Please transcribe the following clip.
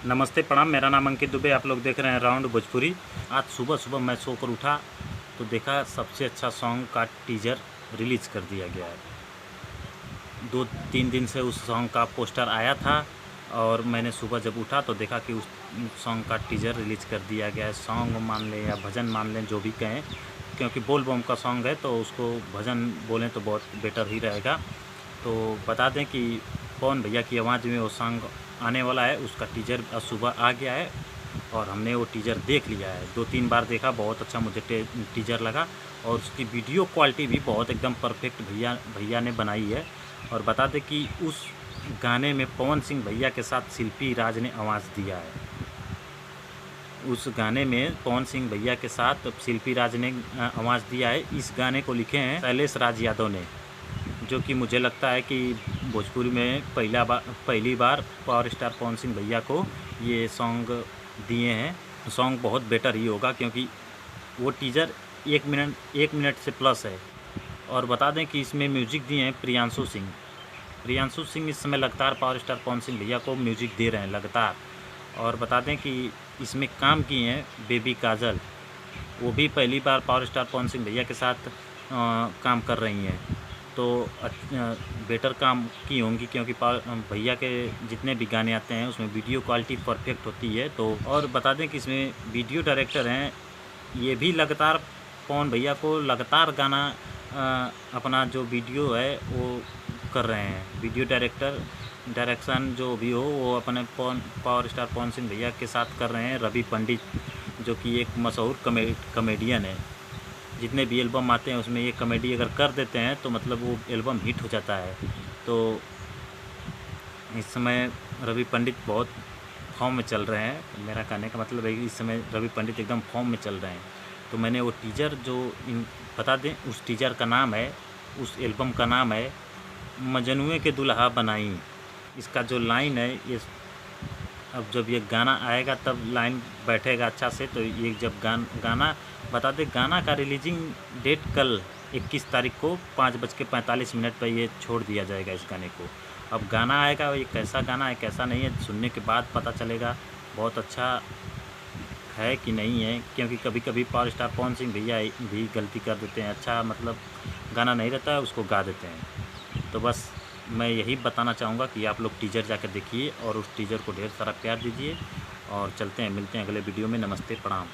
नमस्ते प्रणाम, मेरा नाम अंकित दुबे। आप लोग देख रहे हैं राउंड भोजपुरी। आज सुबह सुबह मैं सोकर उठा तो देखा सबसे अच्छा सॉन्ग का टीज़र रिलीज़ कर दिया गया है। 2-3 दिन से उस सॉन्ग का पोस्टर आया था और मैंने सुबह जब उठा तो देखा कि उस सॉन्ग का टीज़र रिलीज़ कर दिया गया है। सॉन्ग मान लें या भजन मान लें, जो भी कहें, क्योंकि बोल बम का सॉन्ग है तो उसको भजन बोलें तो बहुत बेटर ही रहेगा। तो बता दें कि पवन भैया की आवाज़ में वो सॉन्ग आने वाला है, उसका टीज़र सुबह आ गया है और हमने वो टीज़र देख लिया है। 2-3 बार देखा, बहुत अच्छा मुझे टीज़र लगा और उसकी वीडियो क्वालिटी भी बहुत एकदम परफेक्ट भैया ने बनाई है। और बता दें कि उस गाने में पवन सिंह भैया के साथ शिल्पी राज ने आवाज़ दिया है। उस गाने में पवन सिंह भैया के साथ शिल्पी राज ने आवाज़ दिया है। इस गाने को लिखे हैं शैलेश राज यादव ने, जो कि मुझे लगता है कि भोजपुरी में पहली बार पावर स्टार पवन सिंह भैया को ये सॉन्ग दिए हैं। सॉन्ग बहुत बेटर ही होगा क्योंकि वो टीज़र 1 मिनट से प्लस है। और बता दें कि इसमें म्यूजिक दिए हैं प्रियांशु सिंह। प्रियांशु सिंह इस समय लगातार पावर स्टार पवन सिंह भैया को म्यूजिक दे रहे हैं लगातार। और बता दें कि इसमें काम किए हैं बेबी काजल, वो भी पहली बार पावर स्टार पवन सिंह भैया के साथ काम कर रही हैं। तो बेटर काम की होंगी क्योंकि भैया के जितने भी गाने आते हैं उसमें वीडियो क्वालिटी परफेक्ट होती है। तो और बता दें कि इसमें वीडियो डायरेक्टर हैं, ये भी लगातार पवन भैया को लगातार गाना अपना जो वीडियो है वो कर रहे हैं। वीडियो डायरेक्शन जो भी हो वो अपने पावर स्टार पवन सिंह भैया के साथ कर रहे हैं। रवि पंडित, जो कि एक मशहूर कॉमेडियन है, जितने भी एल्बम आते हैं उसमें ये कॉमेडी अगर कर देते हैं तो मतलब वो एल्बम हिट हो जाता है। तो इस समय रवि पंडित बहुत फॉर्म में चल रहे हैं। मेरा कहने का मतलब है कि इस समय रवि पंडित एकदम फॉर्म में चल रहे हैं। तो मैंने वो टीज़र बता दें, उस टीज़र का नाम है, उस एल्बम का नाम है मजनुए के दुल्हा बनाई। इसका जो लाइन है, ये अब जब ये गाना आएगा तब लाइन बैठेगा अच्छा से। तो ये जब गाना बता दें, गाना का रिलीजिंग डेट कल 21 तारीख को 5:45 पर ये छोड़ दिया जाएगा इस गाने को। अब गाना आएगा, ये कैसा गाना है कैसा नहीं है सुनने के बाद पता चलेगा बहुत अच्छा है कि नहीं है। क्योंकि कभी कभी पावर स्टार पवन सिंह भैया भी गलती कर देते हैं, अच्छा मतलब गाना नहीं रहता है उसको गा देते हैं। तो बस मैं यही बताना चाहूँगा कि आप लोग टीज़र जाकर देखिए और उस टीज़र को ढेर सारा प्यार दीजिए। और चलते हैं, मिलते हैं अगले वीडियो में। नमस्ते प्रणाम।